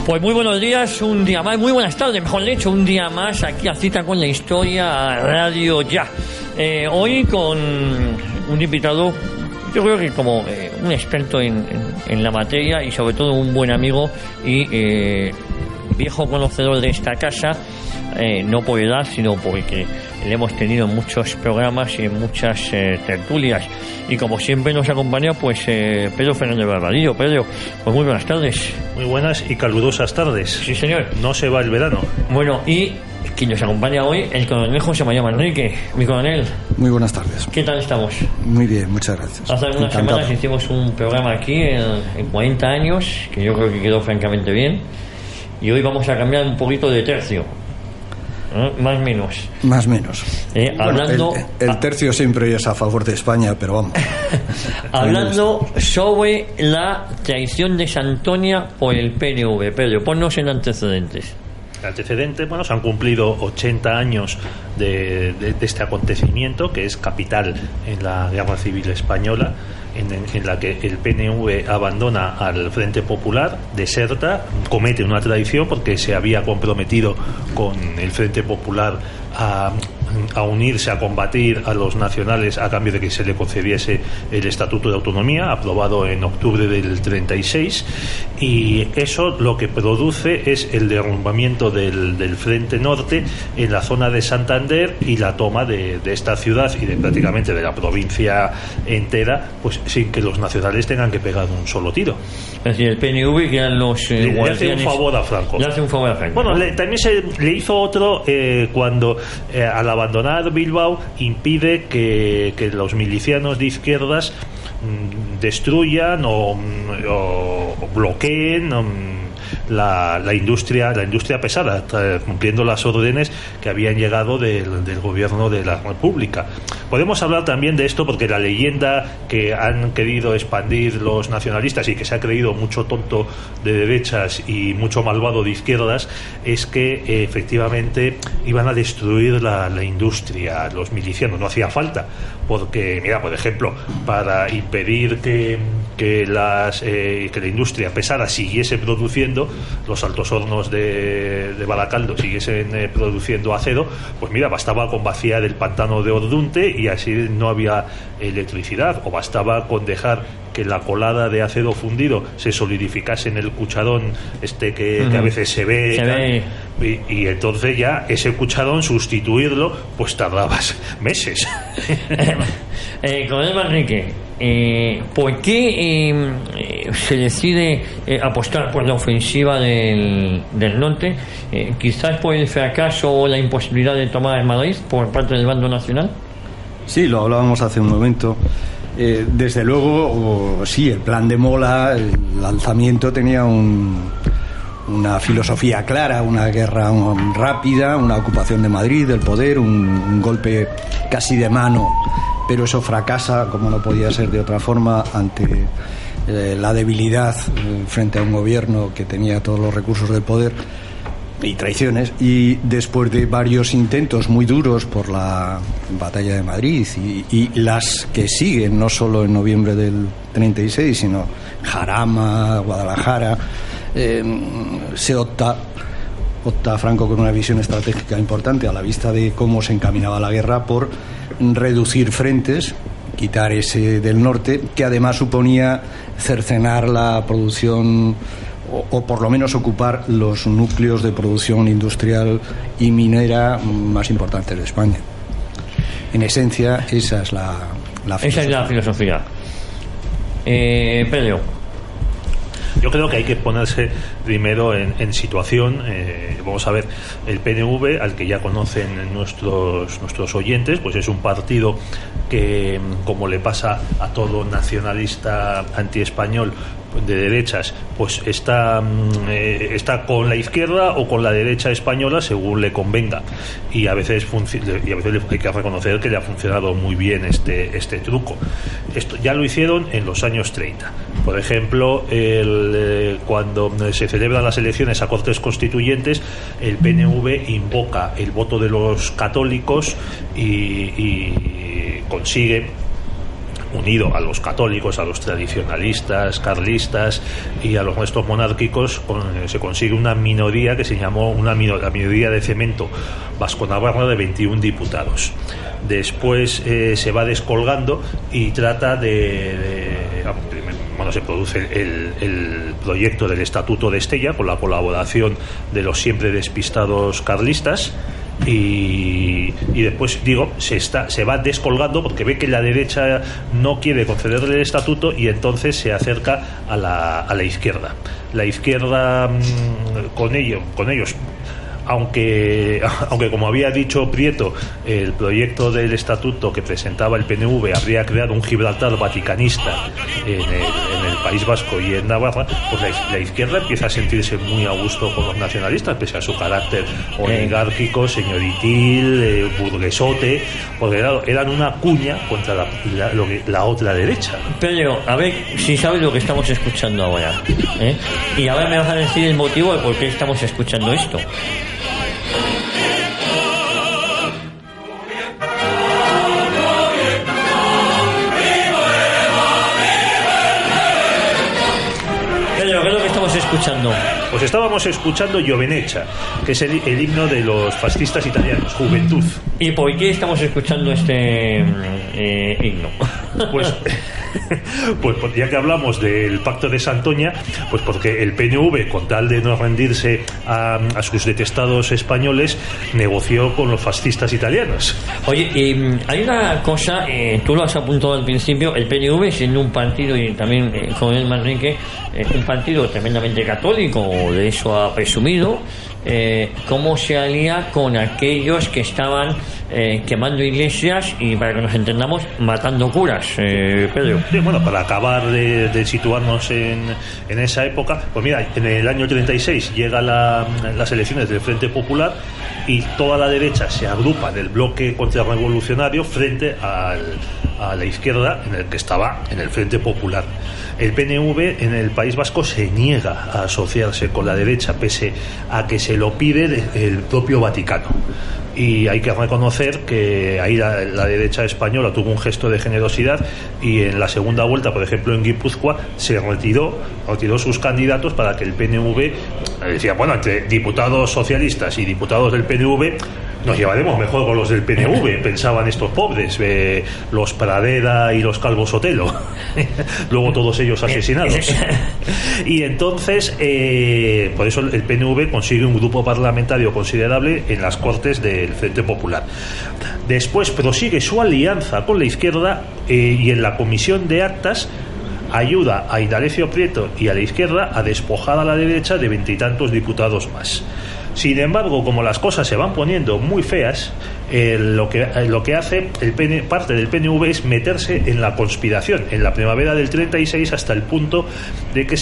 Pues muy buenos días, un día más, muy buenas tardes, mejor dicho, un día más aquí a Cita con la Historia, Radio Ya. Hoy con un invitado, yo creo que como un experto en la materia y sobre todo un buen amigo y viejo conocedor de esta casa, no por edad, sino porque le hemos tenido en muchos programas y en muchas tertulias. Y como siempre nos acompaña pues Pedro Fernández Barbadillo. Pedro, pues muy buenas tardes. Muy buenas y calurosas tardes. Sí, señor. No se va el verano. Bueno, y quien nos acompaña hoy, el coronel José María Manrique. Mi coronel. Muy buenas tardes. ¿Qué tal estamos? Muy bien, muchas gracias. Hace algunas semanas hicimos un programa aquí en 40 años, que yo creo que quedó francamente bien. Y hoy vamos a cambiar un poquito de tercio. Más o menos. Más o menos. Hablando, bueno, el tercio siempre es a favor de España, pero vamos. Hablando sobre la traición de Santoña por el PNV. Pedro, ponnos en antecedentes. Antecedentes, bueno, se han cumplido 80 años de este acontecimiento, que es capital en la Guerra Civil Española, en la que el PNV abandona al Frente Popular, deserta, comete una traición porque se había comprometido con el Frente Popular a unirse, a combatir a los nacionales a cambio de que se le concediese el Estatuto de Autonomía, aprobado en octubre del 36, y eso lo que produce es el derrumbamiento del Frente Norte en la zona de Santander y la toma de esta ciudad y de prácticamente de la provincia entera, pues sin que los nacionales tengan que pegar un solo tiro. Es decir, el PNV, que eran los le hace un favor a Franco. Le hace un favor a Franco. Bueno, también le hizo otro cuando al abandonar Bilbao impide que los milicianos de izquierdas destruyan o bloqueen la industria pesada, cumpliendo las órdenes que habían llegado del gobierno de la República. Podemos hablar también de esto porque la leyenda que han querido expandir los nacionalistas y que se ha creído mucho tonto de derechas y mucho malvado de izquierdas es que efectivamente iban a destruir la industria, los milicianos. No hacía falta, porque mira, por ejemplo, para impedir que la industria pesada siguiese produciendo, los altos hornos de Baracaldo siguiesen produciendo acero, pues mira, bastaba con vaciar el pantano de Ordunte y así no había electricidad, o bastaba con dejar que la colada de acero fundido se solidificase en el cucharón que a veces se ve. Y entonces ya ese cucharón, sustituirlo, pues tardabas meses. Coronel Manrique, ¿por qué se decide apostar por la ofensiva del norte? ¿Quizás por el fracaso o la imposibilidad de tomar Madrid por parte del bando nacional? Sí, lo hablábamos hace un momento. Desde luego, sí, el plan de Mola, el alzamiento tenía una filosofía clara, una guerra rápida, una ocupación de Madrid, del poder, un golpe casi de mano, pero eso fracasa, como no podía ser de otra forma, ante la debilidad frente a un gobierno que tenía todos los recursos del poder y traiciones. Y después de varios intentos muy duros por la batalla de Madrid y las que siguen, no solo en noviembre del 36, sino Jarama, Guadalajara, se opta Franco con una visión estratégica importante a la vista de cómo se encaminaba la guerra por reducir frentes, quitar ese del norte, que además suponía cercenar la producción o por lo menos ocupar los núcleos de producción industrial y minera más importantes de España. En esencia, esa es la filosofía. Esa es la filosofía. Pedro. Yo creo que hay que ponerse primero en situación. Vamos a ver, el PNV, al que ya conocen nuestros oyentes, pues es un partido que, como le pasa a todo nacionalista antiespañol de derechas, pues está con la izquierda o con la derecha española según le convenga, y a veces hay que reconocer que le ha funcionado muy bien este truco. Esto ya lo hicieron en los años 30. Por ejemplo, cuando se celebran las elecciones a Cortes Constituyentes, el PNV invoca el voto de los católicos y consigue unido a los católicos, a los tradicionalistas, carlistas y a los restos monárquicos, se consigue una minoría que se llamó la minoría de cemento vasco-navarra de 21 diputados. Después se va descolgando y trata se produce el proyecto del Estatuto de Estella con la colaboración de los siempre despistados carlistas. Y después se va descolgando porque ve que la derecha no quiere concederle el estatuto y entonces se acerca a la izquierda. La izquierda con ellos, aunque como había dicho Prieto, el proyecto del estatuto que presentaba el PNV habría creado un Gibraltar vaticanista en el País Vasco y en Navarra, pues la izquierda empieza a sentirse muy a gusto con los nacionalistas, pese a su carácter oligárquico, señoritil, burguesote, porque claro, eran una cuña contra la otra derecha. Pero, a ver si sabes lo que estamos escuchando ahora, ¿eh? Y ahora me vas a decir el motivo de por qué estamos escuchando esto. Escuchando. Pues estábamos escuchando Giovenecha, que es el himno de los fascistas italianos, Juventud. ¿Y por qué estamos escuchando este himno? Pues ya que hablamos del Pacto de Santoña, pues porque el PNV, con tal de no rendirse a sus detestados españoles, negoció con los fascistas italianos. Oye, hay una cosa, tú lo has apuntado al principio, el PNV siendo un partido, y también con el Manrique, un partido tremendamente católico, de eso ha presumido, cómo se alía con aquellos que estaban quemando iglesias y, para que nos entendamos, matando curas, Pedro. Sí, bueno, para acabar de situarnos en esa época, pues mira, en el año 36 llega las elecciones del Frente Popular y toda la derecha se agrupa del bloque contrarrevolucionario frente a la izquierda, en el que estaba en el Frente Popular. El PNV en el País Vasco se niega a asociarse con la derecha, pese a que se lo pide el propio Vaticano. Y hay que reconocer que ahí la derecha española tuvo un gesto de generosidad y en la segunda vuelta, por ejemplo en Guipúzcoa, se retiró sus candidatos para que el PNV decía, bueno, entre diputados socialistas y diputados del PNV nos llevaremos mejor con los del PNV, pensaban estos pobres, los Pradera y los Calvo Sotelo, luego todos ellos asesinados. Y entonces, por eso el PNV consigue un grupo parlamentario considerable en las Cortes del Frente Popular. Después prosigue su alianza con la izquierda y en la Comisión de Actas ayuda a Indalecio Prieto y a la izquierda a despojar a la derecha de 20 y tantos diputados más. Sin embargo, como las cosas se van poniendo muy feas, lo que hace parte del PNV es meterse en la conspiración en la primavera del 36, hasta el punto de que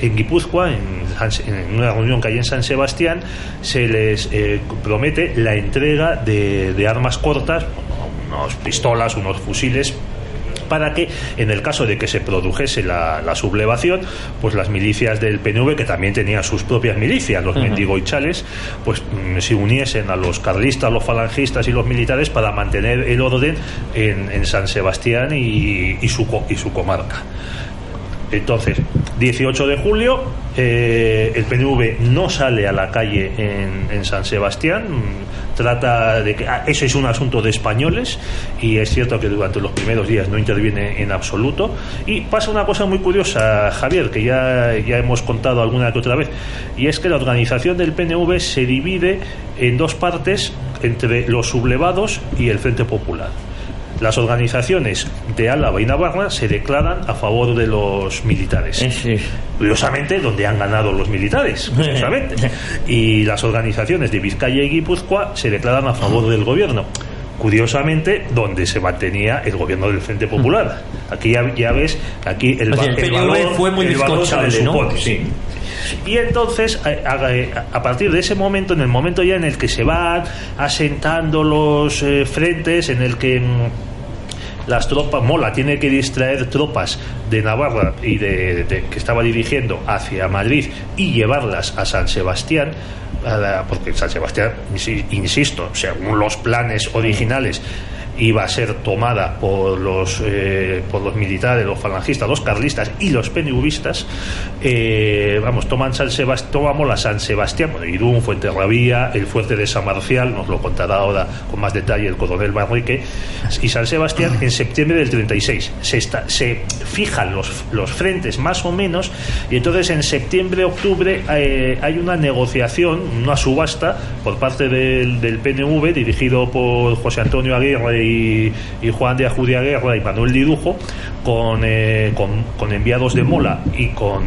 en Guipúzcoa, en una reunión que hay en San Sebastián, se les promete la entrega de armas cortas, unas pistolas, unos fusiles, para que en el caso de que se produjese la sublevación, pues las milicias del PNV, que también tenían sus propias milicias, los mendigoichales, pues se uniesen a los carlistas, los falangistas y los militares para mantener el orden en San Sebastián y su comarca. Entonces, 18 de julio, el PNV no sale a la calle en San Sebastián, trata de que eso es un asunto de españoles, y es cierto que durante los primeros días no interviene en absoluto. Y pasa una cosa muy curiosa, Javier, que ya hemos contado alguna que otra vez, y es que la organización del PNV se divide en dos partes, entre los sublevados y el Frente Popular. Las organizaciones de Álava y Navarra se declaran a favor de los militares. Sí. Curiosamente, donde han ganado los militares, curiosamente. Y las organizaciones de Vizcaya y Guipúzcoa se declaran a favor del gobierno. Curiosamente, donde se mantenía el gobierno del Frente Popular. Aquí ya ves, aquí el PNV fue muy bizcochable, ¿no? Sí. Y entonces, a partir de ese momento, en el momento ya en el que se van asentando los frentes, en el que las tropas, Mola tiene que distraer tropas de Navarra y que estaba dirigiendo hacia Madrid y llevarlas a San Sebastián, porque San Sebastián, insisto, según los planes originales, iba a ser tomada por los militares, los falangistas, los carlistas y los PNVistas. Tomamos la San Sebastián, Irún, Fuenterrabía, el fuerte de San Marcial, nos lo contará ahora con más detalle el coronel Manrique, y San Sebastián en septiembre del 36. Se fijan los frentes más o menos, y entonces en septiembre-octubre hay una negociación, una subasta por parte del PNV, dirigido por José Antonio Aguirre y Juan de Ajudiaguerra y Manuel Didujo, con enviados de Mola y con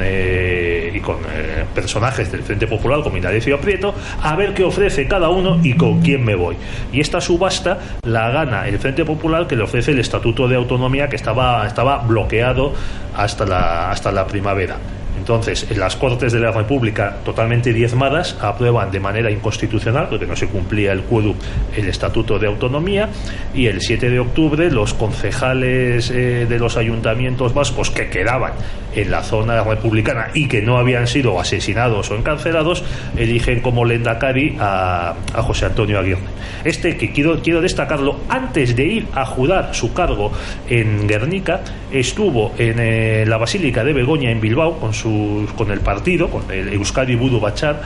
personajes del Frente Popular, como Indalecio Prieto, a ver qué ofrece cada uno y con quién me voy. Y esta subasta la gana el Frente Popular, que le ofrece el Estatuto de Autonomía, que estaba bloqueado hasta la primavera. Entonces, en las Cortes de la República, totalmente diezmadas, aprueban de manera inconstitucional, porque no se cumplía el quórum, el Estatuto de Autonomía, y el 7 de octubre los concejales de los ayuntamientos vascos que quedaban en la zona republicana y que no habían sido asesinados o encarcelados, eligen como lehendakari a José Antonio Aguirre. Que quiero destacarlo, antes de ir a jurar su cargo en Guernica, estuvo en la Basílica de Begoña en Bilbao con el partido, con el Euskadi Budu Batzar,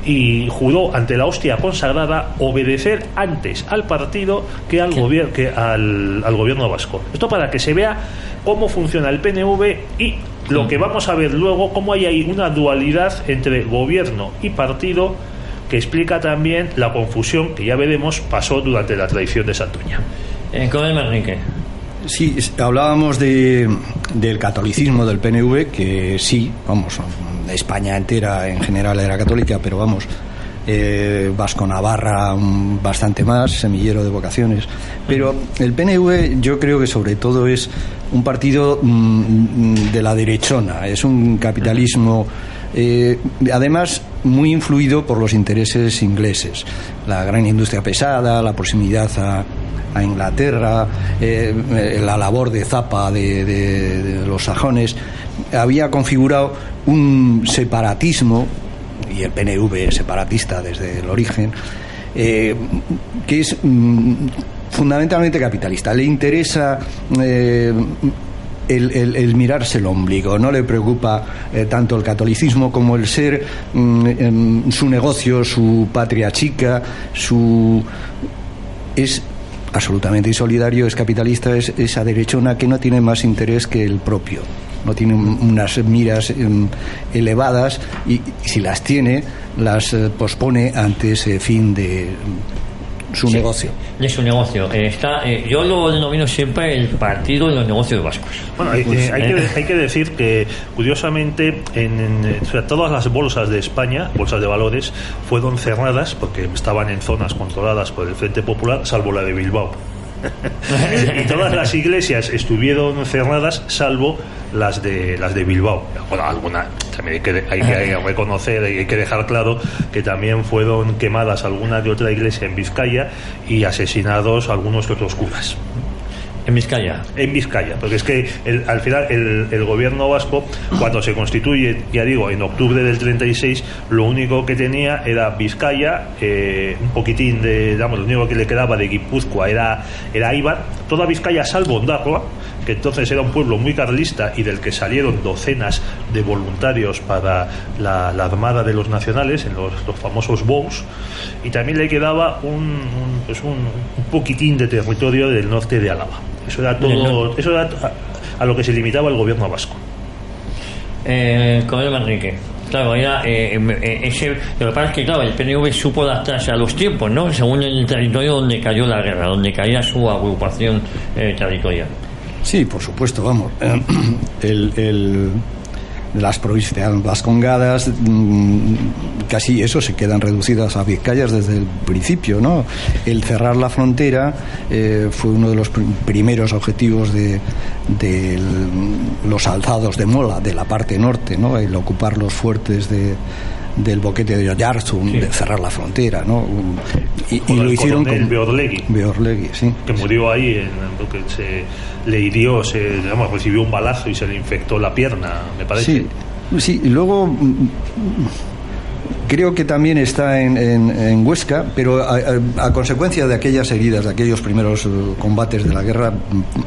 y juró ante la hostia consagrada obedecer antes al partido que al gobierno vasco. Esto para que se vea cómo funciona el PNV y lo que vamos a ver luego, cómo hay ahí una dualidad entre gobierno y partido, que explica también la confusión que ya veremos pasó durante la traición de Santoña. Coronel Manrique. Sí, hablábamos del catolicismo del PNV, que sí, España entera en general era católica, pero Vasco-Navarra bastante más, semillero de vocaciones. Pero el PNV yo creo que sobre todo es un partido de la derechona, es un capitalismo además muy influido por los intereses ingleses, la gran industria pesada, la proximidad a Inglaterra, la labor de Zappa de los sajones, había configurado un separatismo, y el PNV es separatista desde el origen, que es fundamentalmente capitalista. Le interesa el mirarse el ombligo, no le preocupa tanto el catolicismo como el ser su negocio, su patria chica, es absolutamente insolidario, es capitalista, es esa derechona que no tiene más interés que el propio, no tiene unas miras elevadas, y si las tiene las pospone ante ese fin de su negocio. De su negocio. Yo lo denomino siempre el partido de los negocios vascos. Bueno, hay que decir que, curiosamente, todas las bolsas de España, bolsas de valores, fueron cerradas porque estaban en zonas controladas por el Frente Popular, salvo la de Bilbao. Y todas las iglesias estuvieron cerradas, salvo las de Bilbao. Bueno, alguna también hay que reconocer, hay que dejar claro que también fueron quemadas algunas de otra iglesia en Vizcaya y asesinados algunos de otros curas. ¿En Vizcaya? En Vizcaya, porque es que al final el gobierno vasco, cuando se constituye, ya digo, en octubre del 36, lo único que tenía era Vizcaya, un poquitín lo único que le quedaba de Guipúzcoa era Eibar, toda Vizcaya salvo Ondarroa, que entonces era un pueblo muy carlista y del que salieron docenas de voluntarios para la Armada de los Nacionales, en los famosos BOUs, y también le quedaba un poquitín de territorio del norte de Álava. Eso era todo, eso era a lo que se limitaba el gobierno vasco. Coronel Manrique. Claro, lo que pasa es que, claro, el PNV supo adaptarse a los tiempos, ¿no? Según el territorio donde cayó la guerra, donde caía su agrupación territorial. Sí, por supuesto, las provincias vascongadas casi eso se quedan reducidas a Vizcayas desde el principio, ¿no? El cerrar la frontera fue uno de los primeros objetivos de los alzados de Mola, de la parte norte, ¿no? El ocupar los fuertes del boquete de Oyarzun, de cerrar la frontera, ¿no? Y lo hicieron con Beorlegui, sí, que murió ahí porque le hirió, recibió un balazo y se le infectó la pierna, me parece. Sí, y luego creo que también está en Huesca, pero a consecuencia de aquellas heridas, de aquellos primeros combates de la guerra,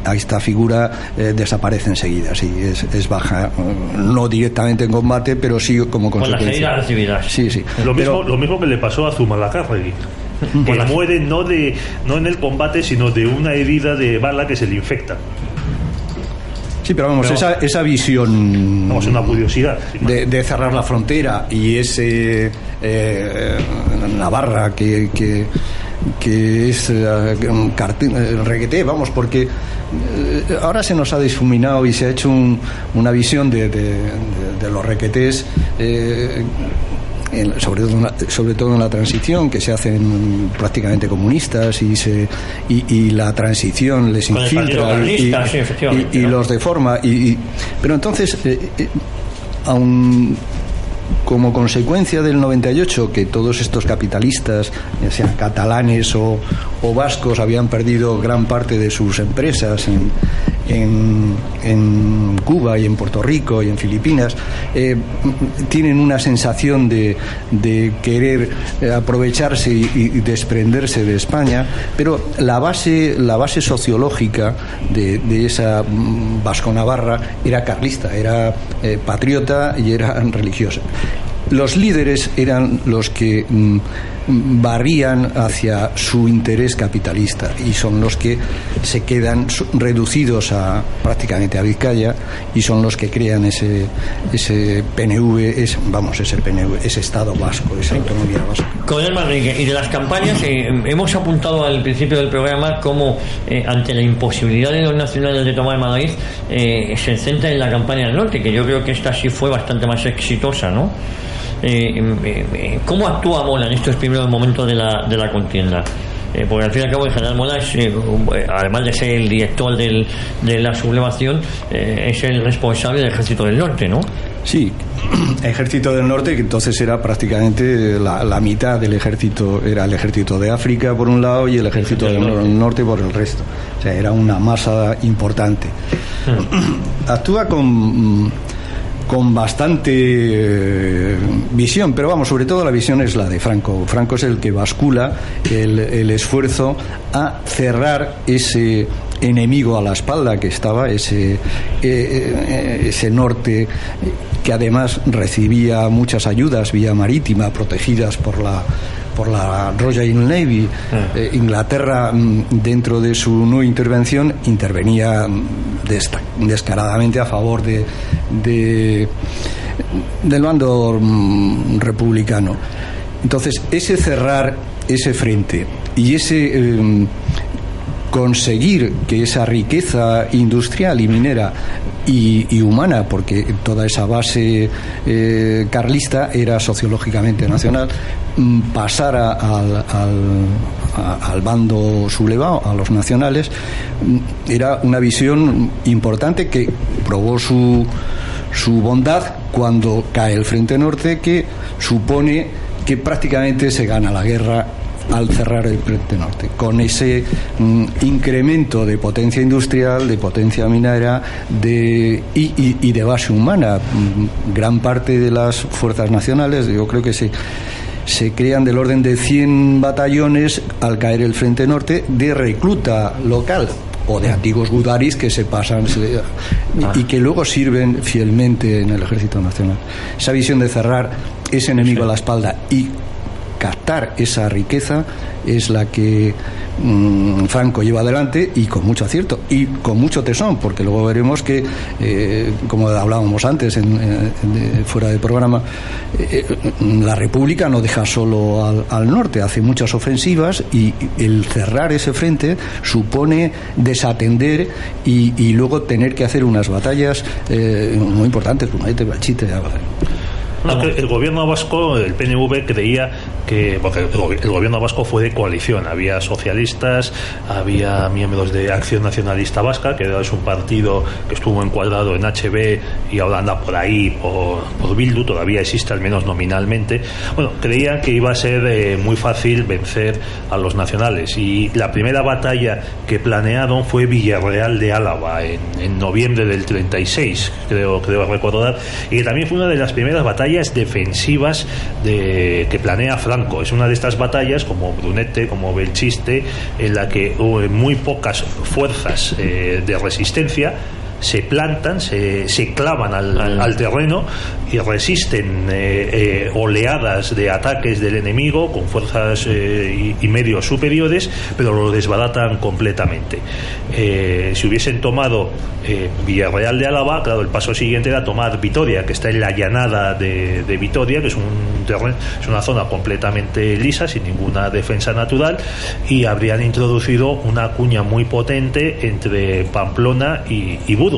a esta figura desaparece enseguida. Sí, es baja, no directamente en combate, pero sí como consecuencia. Con las heridas recibidas. Sí, sí. Lo mismo que le pasó a Zumalacárregui, que muere no en el combate, sino de una herida de bala que se le infecta. Sí, pero vamos, esa visión, vamos, una curiosidad de cerrar la frontera y ese Navarra que es regueté, vamos, porque ahora se nos ha difuminado y se ha hecho una visión de los requetés, sobre todo en la transición, que se hacen prácticamente comunistas y la transición les infiltra y los deforma, pero entonces aun como consecuencia del 98, que todos estos capitalistas, ya sean catalanes o vascos, habían perdido gran parte de sus empresas en Cuba y en Puerto Rico y en Filipinas, tienen una sensación de querer aprovecharse y desprenderse de España, pero la base sociológica de esa vasco-navarra era carlista, era patriota y era religiosa. Los líderes eran los que barrían hacia su interés capitalista y son los que se quedan reducidos prácticamente a Vizcaya y son los que crean ese PNV, ese Estado vasco, esa autonomía vasca. Coronel Manrique, y de las campañas hemos apuntado al principio del programa cómo ante la imposibilidad de los nacionales de tomar Madrid se centra en la campaña del norte, que yo creo que esta sí fue bastante más exitosa, ¿no? ¿Cómo actúa Mola en estos primeros momentos de la contienda? Porque al fin y al cabo el general Mola es, además de ser el director de la sublevación, es el responsable del Ejército del Norte, ¿no? Sí, Ejército del Norte, que entonces era prácticamente la mitad del ejército, era el Ejército de África por un lado y el Ejército del Norte por el resto. O sea, era una masa importante. Actúa con bastante visión, pero vamos, sobre todo la visión es la de Franco. Franco es el que bascula el esfuerzo a cerrar ese enemigo a la espalda que estaba, ese norte que además recibía muchas ayudas vía marítima protegidas por la Royal Navy. Inglaterra, dentro de su no intervención, intervenía descaradamente a favor del bando republicano. Entonces, ese cerrar ese frente y ese conseguir que esa riqueza industrial y minera y humana, porque toda esa base carlista era sociológicamente nacional, pasara al bando sublevado, a los nacionales, era una visión importante que probó su bondad cuando cae el Frente Norte, que supone que prácticamente se gana la guerra al cerrar el Frente Norte, con ese incremento de potencia industrial, de potencia minera y de base humana. Gran parte de las fuerzas nacionales, yo creo que se crean del orden de 100 batallones al caer el Frente Norte de recluta local o de antiguos gudaris que se pasan y que luego sirven fielmente en el Ejército Nacional. Esa visión de cerrar ese enemigo a la espalda y captar esa riqueza es la que Franco lleva adelante, y con mucho acierto y con mucho tesón, porque luego veremos que como hablábamos antes fuera del programa, la República no deja solo al norte, hace muchas ofensivas, y el cerrar ese frente supone desatender y luego tener que hacer unas batallas muy importantes, como Balchite. El gobierno vasco, el PNV, creía porque el gobierno vasco fue de coalición, había socialistas, había miembros de Acción Nacionalista Vasca, que es un partido que estuvo encuadrado en HB y ahora anda por ahí por Bildu, todavía existe al menos nominalmente. Bueno, creían que iba a ser muy fácil vencer a los nacionales, y la primera batalla que planearon fue Villarreal de Álava en noviembre del 36, creo recordar, y que también fue una de las primeras batallas defensivas que planea Franco. Es una de estas batallas, como Brunete, como Belchiste, en la que muy pocas fuerzas de resistencia se plantan, se clavan al terreno y resisten oleadas de ataques del enemigo con fuerzas y medios superiores, pero lo desbaratan completamente. Si hubiesen tomado Villarreal de Álava, claro, el paso siguiente era tomar Vitoria, que está en la llanada de Vitoria, que es una zona completamente lisa, sin ninguna defensa natural, y habrían introducido una cuña muy potente entre Pamplona y Burgos.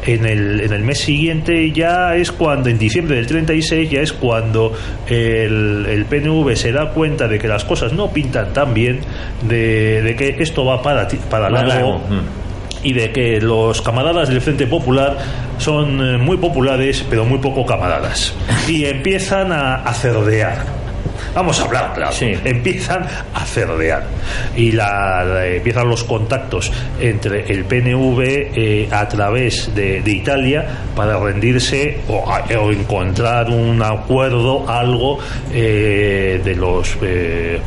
En el mes siguiente ya es cuando, en diciembre del 36, ya es cuando el PNV se da cuenta de que las cosas no pintan tan bien, de que esto va para largo, y de que los camaradas del Frente Popular son muy populares pero muy poco camaradas, y empiezan a cerdear. Vamos a hablar, claro. Sí. Empiezan a cerdear y empiezan los contactos entre el PNV a través de Italia para rendirse o encontrar un acuerdo, algo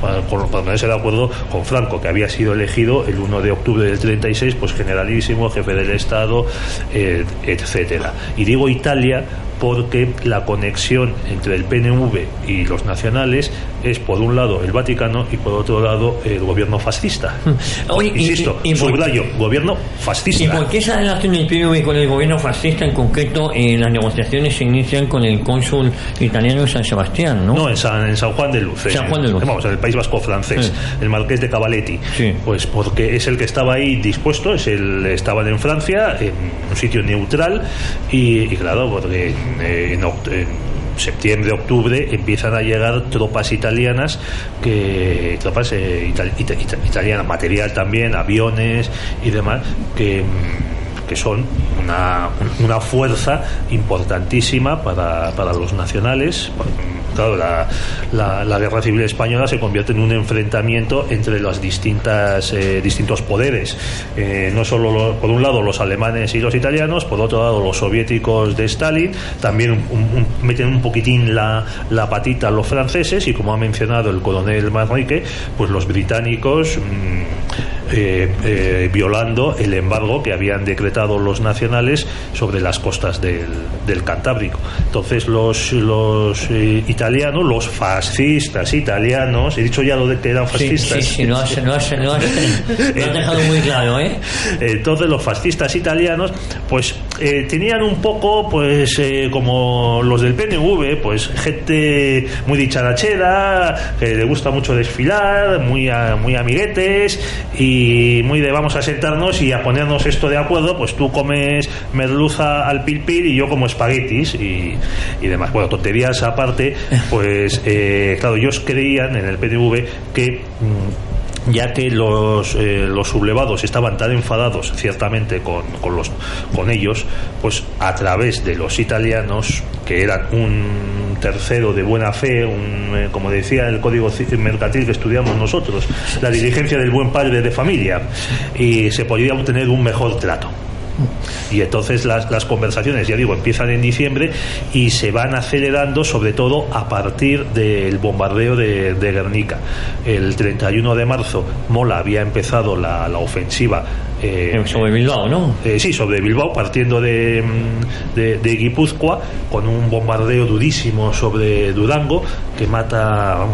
para ponerse de acuerdo con Franco, que había sido elegido el 1 de octubre del 36, pues generalísimo, jefe del Estado, etcétera. Y digo Italia porque la conexión entre el PNV y los nacionales es, por un lado, el Vaticano y por otro lado el gobierno fascista. Insisto, subrayo, gobierno fascista. ¿Y por qué esa relación del PNV con el gobierno fascista? En concreto, las negociaciones se inician con el cónsul italiano de San Sebastián, ¿no? No, en San Juan de Luz. Vamos, en el País Vasco francés, el marqués de Cavaletti. Sí. Pues porque es el que estaba ahí dispuesto, estaban en Francia, en un sitio neutral, y claro, porque en septiembre, octubre empiezan a llegar tropas italianas, italianas, material también, aviones y demás, que son una fuerza importantísima para los nacionales. Claro, la guerra civil española se convierte en un enfrentamiento entre los distintos poderes, no solo por un lado los alemanes y los italianos, por otro lado los soviéticos de Stalin, también meten un poquitín la patita los franceses, y como ha mencionado el coronel Manrique, pues los británicos violando el embargo que habían decretado los nacionales sobre las costas del Cantábrico. Entonces los italianos, los fascistas italianos, he dicho ya lo de que eran fascistas. Sí, lo has dejado muy claro, ¿eh? Entonces los fascistas italianos, pues tenían un poco, pues como los del PNV, pues gente muy dicharachera, que le gusta mucho desfilar, muy amiguetes, y muy de vamos a sentarnos y a ponernos esto de acuerdo, pues tú comes merluza al pilpil y yo como espaguetis y demás. Bueno, tonterías aparte, pues claro, ellos creían en el PNV que ya que los sublevados estaban tan enfadados ciertamente con ellos, pues a través de los italianos, que eran un tercero de buena fe, como decía el código mercantil que estudiamos nosotros, la diligencia del buen padre de familia, y se podía obtener un mejor trato. Y entonces las conversaciones, ya digo, empiezan en diciembre y se van acelerando, sobre todo a partir del bombardeo de Guernica. El 31 de marzo Mola había empezado la ofensiva sobre Bilbao, ¿no? Sí, sobre Bilbao, partiendo de Guipúzcoa, con un bombardeo durísimo sobre Durango, que mata,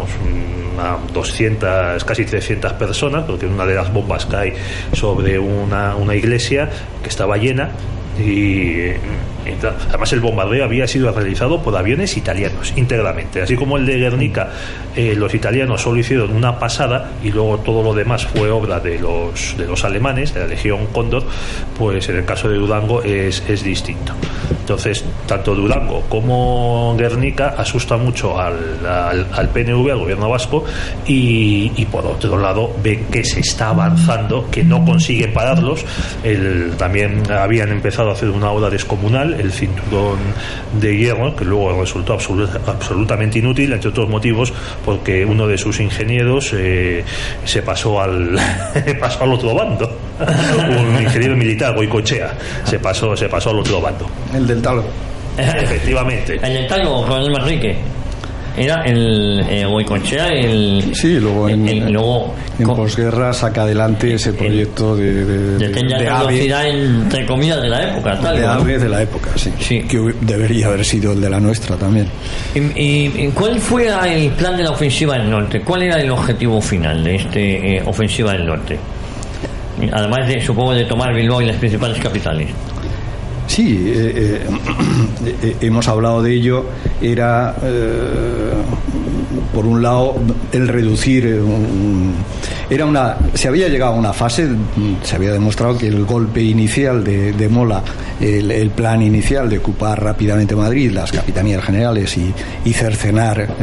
a 200, casi 300 personas, porque una de las bombas cae sobre una iglesia que estaba llena. Y además el bombardeo había sido realizado por aviones italianos íntegramente, así como el de Guernica. Los italianos solo hicieron una pasada y luego todo lo demás fue obra de los alemanes, de la Legión Cóndor. Pues en el caso de Durango es distinto. Entonces, tanto Durango como Guernica asusta mucho al PNV, al gobierno vasco, y por otro lado ven que se está avanzando, que no consiguen pararlos. También habían empezado a hacer una obra descomunal, el cinturón de hierro, que luego resultó absolutamente inútil, entre otros motivos, porque uno de sus ingenieros se pasó al otro bando. Un ingeniero militar, Goicoechea, se pasó al otro bando. El del Talgo. Efectivamente. El del Talgo, con el Manrique. Era el Goicoechea, sí, luego luego en posguerra saca adelante ese proyecto de velocidad, entre comillas, de la época, tal, de AVE de la época, sí, que debería haber sido el de la nuestra también. ¿Y cuál fue el plan de la ofensiva del norte? ¿Cuál era el objetivo final de esta ofensiva del norte? Además de, supongo, de tomar Bilbao y las principales capitales. Sí, hemos hablado de ello. Era, por un lado, el reducir. Se había llegado a una fase, se había demostrado que el golpe inicial de Mola, el plan inicial de ocupar rápidamente Madrid, las capitanías generales y cercenar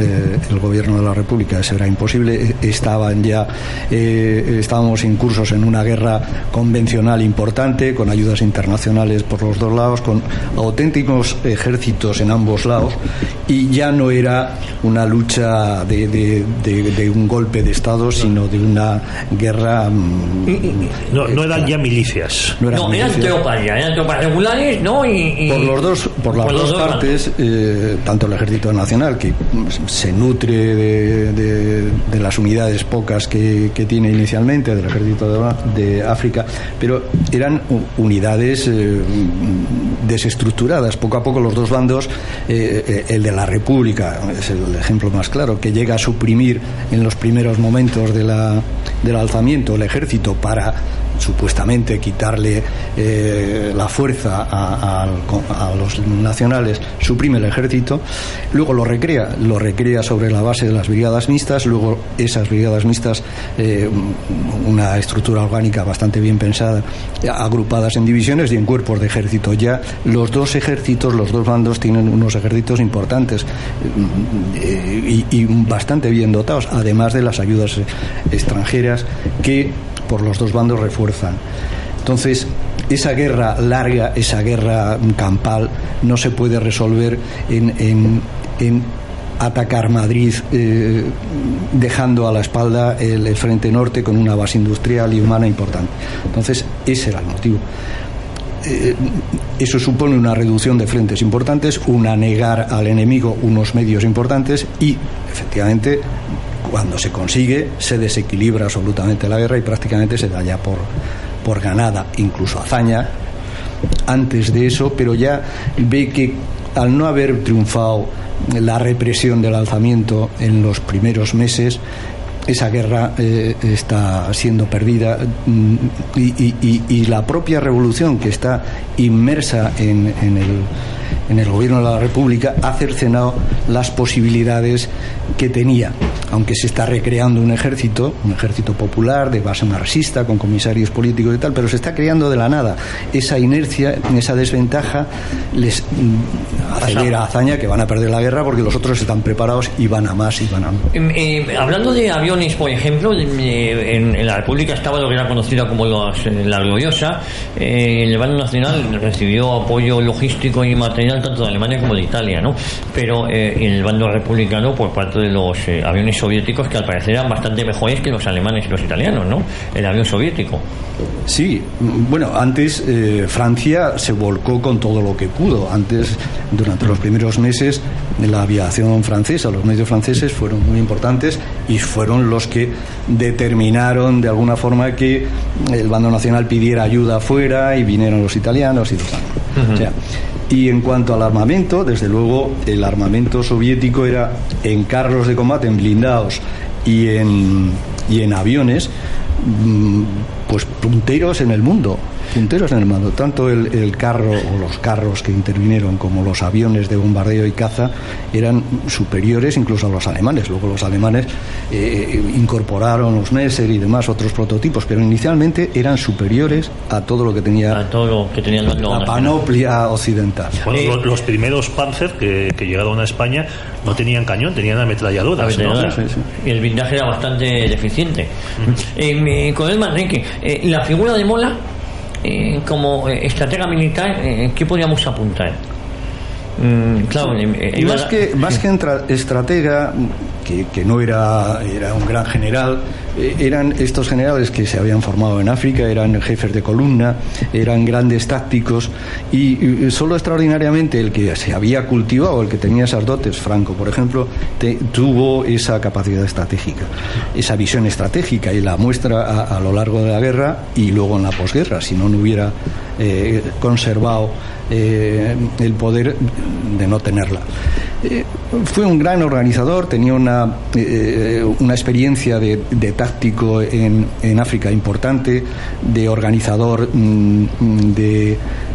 el gobierno de la República, eso era imposible. Estábamos incursos en una guerra convencional importante, con ayudas internacionales por los dos lados, con auténticos ejércitos en ambos lados, y ya no era una lucha de un golpe de Estado, sino de una guerra. No eran ya milicias. Eran tropas regulares, ¿no? Por las dos partes, tanto el Ejército Nacional, que se nutre de las unidades pocas que tiene inicialmente, del Ejército de África, pero eran unidades desestructuradas. Poco a poco los dos bandos, el de la República es el ejemplo más claro, que llega a suprimir en los primeros momentos del alzamiento el ejército para supuestamente quitarle la fuerza a los nacionales, suprime el ejército, luego lo recrea sobre la base de las brigadas mixtas, luego esas brigadas mixtas, una estructura orgánica bastante bien pensada, agrupadas en divisiones y en cuerpos de ejército. Ya los dos bandos tienen unos ejércitos importantes y bastante bien dotados, además de las ayudas extranjeras que por los dos bandos refuerzan. Entonces, esa guerra larga, esa guerra campal, no se puede resolver en atacar Madrid dejando a la espalda el frente norte con una base industrial y humana importante. Entonces, ese era el motivo. Eso supone una reducción de frentes importantes, una negar al enemigo unos medios importantes y, efectivamente, cuando se consigue, se desequilibra absolutamente la guerra y prácticamente se da ya por ganada. Incluso Azaña, antes de eso, pero ya ve que al no haber triunfado la represión del alzamiento en los primeros meses, esa guerra está siendo perdida y la propia revolución, que está inmersa en el gobierno de la República, ha cercenado las posibilidades que tenía, aunque se está recreando un ejército popular de base marxista con comisarios políticos y tal, pero se está creando de la nada. Esa inercia, esa desventaja les acelera a Azaña que van a perder la guerra porque los otros están preparados y van a más. Hablando de aviones, por ejemplo, en la República estaba lo que era conocido como la Gloriosa. El bando nacional recibió apoyo logístico y material tanto de Alemania como de Italia, ¿no? Pero el bando republicano, por parte de los aviones soviéticos, que al parecer eran bastante mejores que los alemanes y los italianos, ¿no? El avión soviético. Sí, bueno, antes Francia se volcó con todo lo que pudo. Antes, durante los primeros meses, la aviación francesa, los medios franceses fueron muy importantes y fueron los que determinaron de alguna forma que el bando nacional pidiera ayuda afuera y vinieron los italianos y los alemanes. O sea, y en cuanto al armamento, desde luego el armamento soviético era en carros de combate, en blindados y en aviones, pues punteros en el mundo. punteros en el mando. Tanto el carro o los carros que intervinieron como los aviones de bombardeo y caza eran superiores incluso a los alemanes. Luego los alemanes incorporaron los Messer y demás otros prototipos, pero inicialmente eran superiores a todo lo que tenía la panoplia occidental. Bueno, los primeros Panzer que llegaron a España no tenían cañón, tenían ametralladoras, ¿no? Sí. Y el blindaje era bastante deficiente. Con el Manrique, la figura de Mola como estratega militar, ¿qué podríamos apuntar? Claro, más que estratega, que no era un gran general, eran estos generales que se habían formado en África, eran jefes de columna, eran grandes tácticos, y solo extraordinariamente el que se había cultivado, el que tenía esas dotes, Franco por ejemplo, tuvo esa capacidad estratégica, esa visión estratégica, y la muestra a lo largo de la guerra y luego en la posguerra. Si no hubiera conservado el poder de no tenerla. Fue un gran organizador, tenía una experiencia de táctico en África importante, de organizador en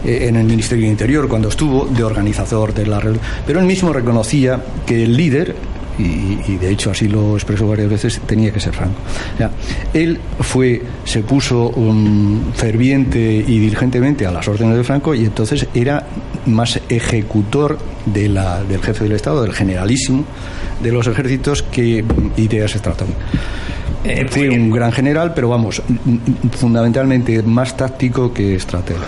el Ministerio del Interior cuando estuvo, de organizador de la revolución, pero él mismo reconocía que el líder, y de hecho así lo expresó varias veces, tenía que ser Franco. O sea, él se puso ferviente y diligentemente a las órdenes de Franco, y entonces era más ejecutor del jefe del Estado, del generalísimo de los ejércitos, que ideas estratégicas. Fue un gran general, pero vamos, fundamentalmente más táctico que estratega.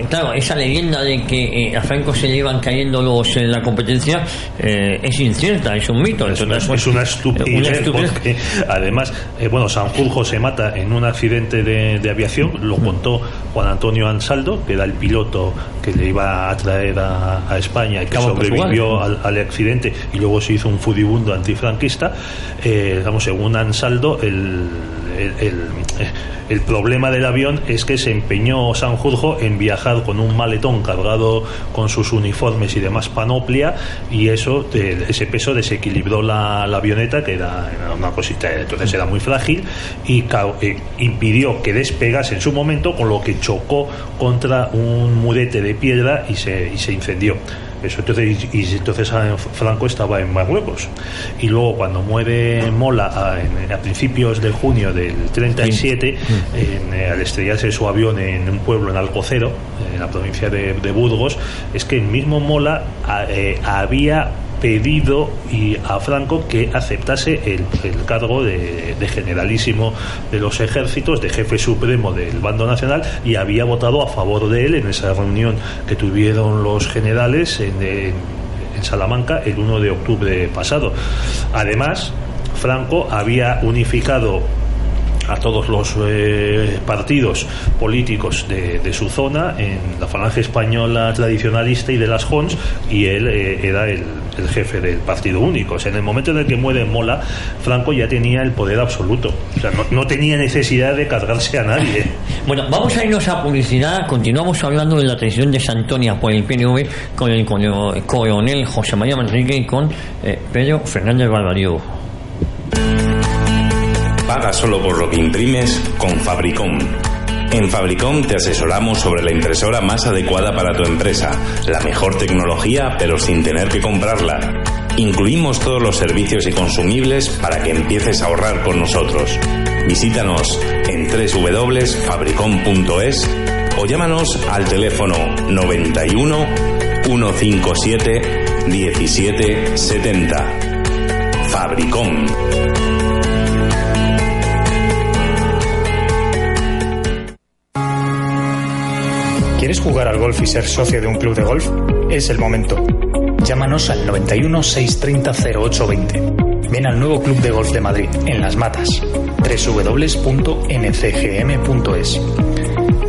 Claro, esa leyenda de que a Franco se le iban cayendo en la competencia es incierta, es un mito. Es una estupidez, porque además, Sanjurjo se mata en un accidente de aviación, lo contó Juan Antonio Ansaldo, que era el piloto que le iba a traer a España y que sobrevivió al accidente, y luego se hizo un furibundo antifranquista. Según Ansaldo, el problema del avión es que se empeñó Sanjurjo en viajar con un maletón cargado con sus uniformes y demás panoplia, y ese peso desequilibró la avioneta, que era una cosita, entonces era muy frágil, y impidió que despegase en su momento, con lo que chocó contra un murete de piedra y se incendió. Entonces Franco estaba en Marruecos, y luego cuando muere Mola a principios de junio del 37, al estrellarse su avión en un pueblo en Alcocero, en la provincia de Burgos, es que el mismo Mola había pedido a Franco que aceptase el cargo de generalísimo de los ejércitos, de jefe supremo del bando nacional, y había votado a favor de él en esa reunión que tuvieron los generales en Salamanca el 1 de octubre pasado. Además, Franco había unificado a todos los partidos políticos de su zona en la Falange Española tradicionalista y de las Jons, y él era el jefe del partido único. O sea, en el momento en el que muere Mola, Franco ya tenía el poder absoluto. O sea, no tenía necesidad de cargarse a nadie. Bueno, vamos a irnos a publicidad. Continuamos hablando de la traición de Santonia por el PNV con el coronel José María Manrique y con Pedro Fernández Barbariego. Paga solo por lo que imprimes con Fabricom. En Fabricom te asesoramos sobre la impresora más adecuada para tu empresa, la mejor tecnología pero sin tener que comprarla. Incluimos todos los servicios y consumibles para que empieces a ahorrar con nosotros. Visítanos en www.fabricom.es o llámanos al teléfono 91 157 1770. Fabricom. ¿Quieres jugar al golf y ser socio de un club de golf? Es el momento. Llámanos al 91 630 0820. Ven al nuevo Club de Golf de Madrid, en Las Matas. www.ncgm.es.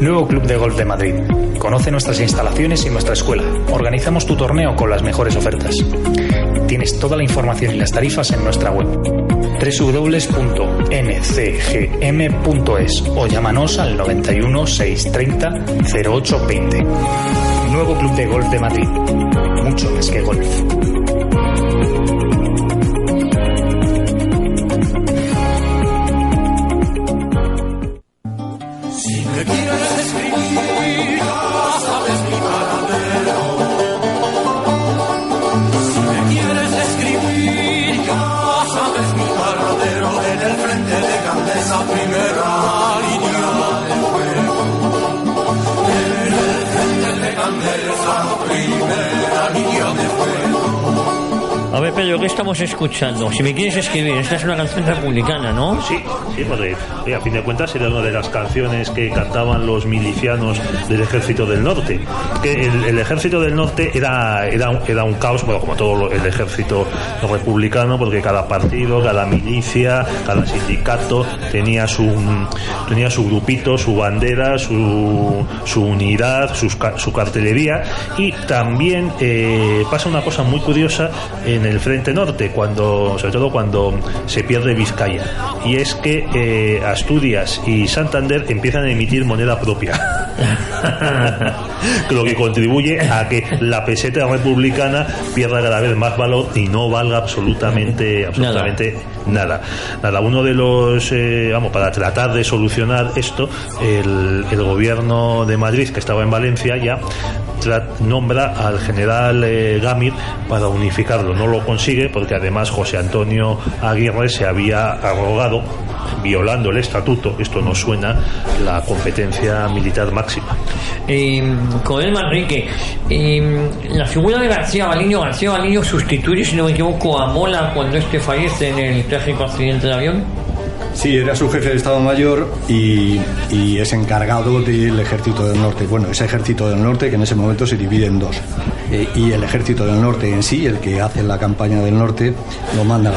Nuevo Club de Golf de Madrid. Conoce nuestras instalaciones y nuestra escuela. Organizamos tu torneo con las mejores ofertas. Tienes toda la información y las tarifas en nuestra web www.ncgm.es o llámanos al 91 630 0820. Nuevo Club de Golf de Madrid. Mucho más que golf. Si me quieres escribir ya sabes mi paradero. Si me quieres escribir, ya sabes mi paradero. En el frente de Gandesa, primera línea de fuego. En el frente de Gandesa, primera línea de fuego. A ver, Pedro, ¿qué estamos escuchando? Si me quieres escribir, esta es una canción republicana, ¿no? Sí, porque a fin de cuentas era una de las canciones que cantaban los milicianos del Ejército del Norte. Que el Ejército del Norte era un caos, bueno, como todo el ejército republicano, porque cada partido, cada milicia, cada sindicato tenía su grupito, su bandera, su unidad, su cartelería. Y también pasa una cosa muy curiosa en el frente norte, sobre todo cuando se pierde Vizcaya, y es que Asturias y Santander empiezan a emitir moneda propia, lo que contribuye a que la peseta republicana pierda cada vez más valor y no valga absolutamente nada. Uno de los para tratar de solucionar esto, el gobierno de Madrid, que estaba en Valencia, ya nombra al general Gámir para unificarlo. No lo consigue porque además José Antonio Aguirre se había arrogado, violando el estatuto, esto no suena, la competencia militar máxima. Con el Manrique, la figura de García Baliño sustituye, si no me equivoco, a Mola cuando fallece en el trágico accidente de avión. Sí, era su jefe de Estado Mayor y es encargado del Ejército del Norte. Bueno, ese Ejército del Norte que en ese momento se divide en dos. Y el Ejército del Norte en sí, el que hace la campaña del Norte, lo manda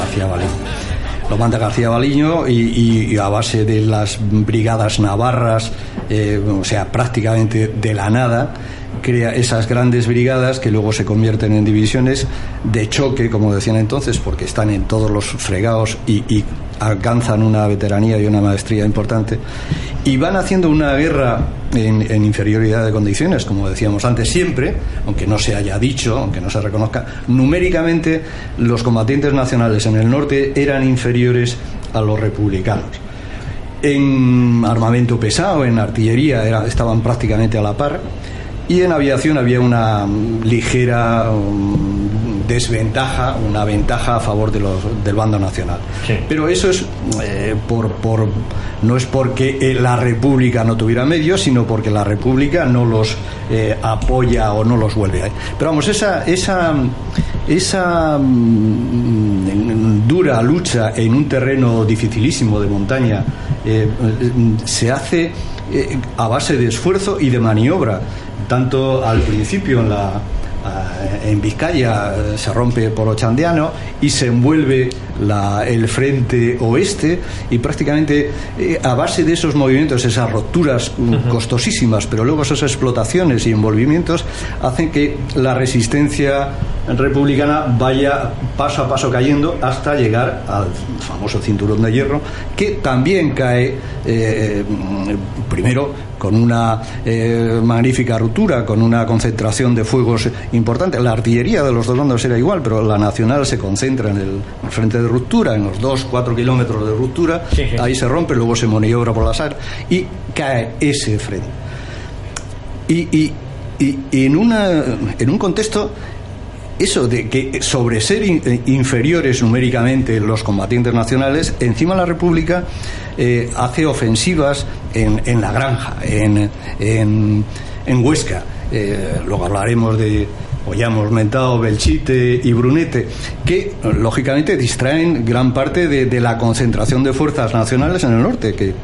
García Baliño y a base de las brigadas navarras, o sea, prácticamente de la nada, crea esas grandes brigadas que luego se convierten en divisiones de choque, como decían entonces, porque están en todos los fregados y alcanzan una veteranía y una maestría importante, y van haciendo una guerra en inferioridad de condiciones, como decíamos antes, siempre, aunque no se haya dicho, aunque no se reconozca, numéricamente los combatientes nacionales en el norte eran inferiores a los republicanos. En armamento pesado, en artillería, estaban prácticamente a la par, y en aviación había una ligera desventaja, una ventaja a favor del bando nacional. Sí. Pero eso es no es porque la República no tuviera medios, sino porque la República no los apoya o no los vuelve ahí. Pero vamos, esa dura lucha en un terreno dificilísimo de montaña se hace a base de esfuerzo y de maniobra. Tanto al principio en Vizcaya se rompe por Ochandiano y se envuelve el frente oeste, y prácticamente a base de esos movimientos, esas rupturas costosísimas, pero luego esas explotaciones y envolvimientos hacen que la resistencia republicana vaya paso a paso cayendo hasta llegar al famoso cinturón de hierro, que también cae primero con una magnífica ruptura, con una concentración de fuegos importante. La artillería de los dos bandos era igual, pero la nacional se concentra en el frente de ruptura, en los 2-4 kilómetros de ruptura. Sí. Ahí se rompe, luego se maniobra por la SAR y cae ese frente. Y en un contexto, eso de que sobre ser inferiores numéricamente los combatientes nacionales, encima la República hace ofensivas en La Granja, en Huesca. Luego hablaremos o ya hemos mentado, Belchite y Brunete, que lógicamente distraen gran parte de la concentración de fuerzas nacionales en el norte,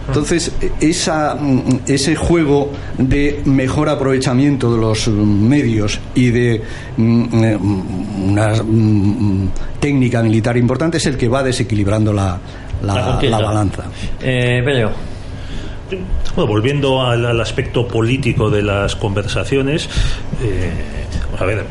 entonces ese juego de mejor aprovechamiento de los medios y de una técnica militar importante es el que va desequilibrando la balanza. Pedro. Bueno, volviendo al aspecto político de las conversaciones, vamos a ver,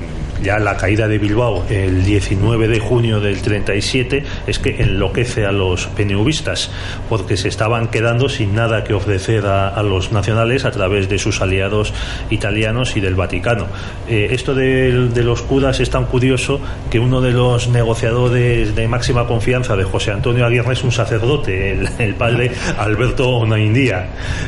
ya la caída de Bilbao el 19 de junio del 37 es que enloquece a los PNVistas, porque se estaban quedando sin nada que ofrecer a los nacionales a través de sus aliados italianos y del Vaticano. Esto de los curas es tan curioso que uno de los negociadores de máxima confianza de José Antonio Aguirre es un sacerdote, el padre Alberto Onaindía,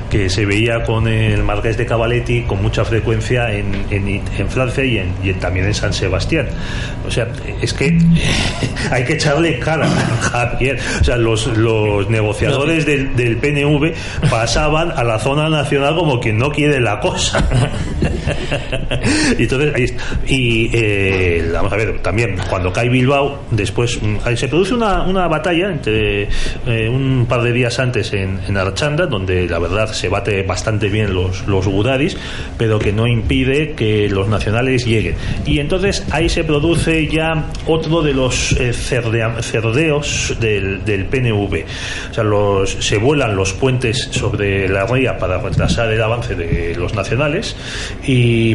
que se veía con el marqués de Cavaletti con mucha frecuencia en Francia y también en San Sebastián. O sea, es que hay que echarle cara, Javier. O sea, los negociadores del PNV pasaban a la zona nacional como quien no quiere la cosa. Y entonces vamos a ver, también cuando cae Bilbao, después se produce una batalla entre un par de días antes en Archanda, donde la verdad se bate bastante bien los gudaris, pero que no impide que los nacionales lleguen. Y entonces ahí se produce ya otro de los cerdeos del PNV. O sea, se vuelan los puentes sobre la ría para retrasar el avance de los nacionales,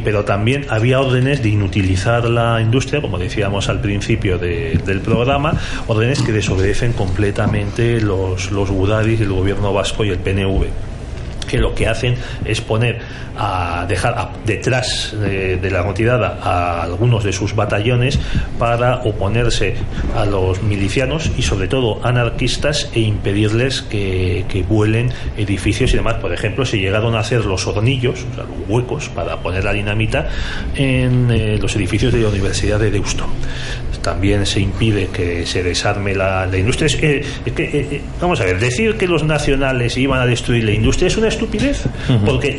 pero también había órdenes de inutilizar la industria, como decíamos al principio del programa, órdenes que desobedecen completamente los gudaris, el gobierno vasco y el PNV, que lo que hacen es dejar detrás de la retirada a algunos de sus batallones para oponerse a los milicianos y sobre todo anarquistas e impedirles que vuelen edificios y demás. Por ejemplo, se llegaron a hacer los hornillos, o sea, los huecos para poner la dinamita en los edificios de la Universidad de Deusto. También se impide que se desarme la industria. Vamos a ver, decir que los nacionales iban a destruir la industria es una estupidez, porque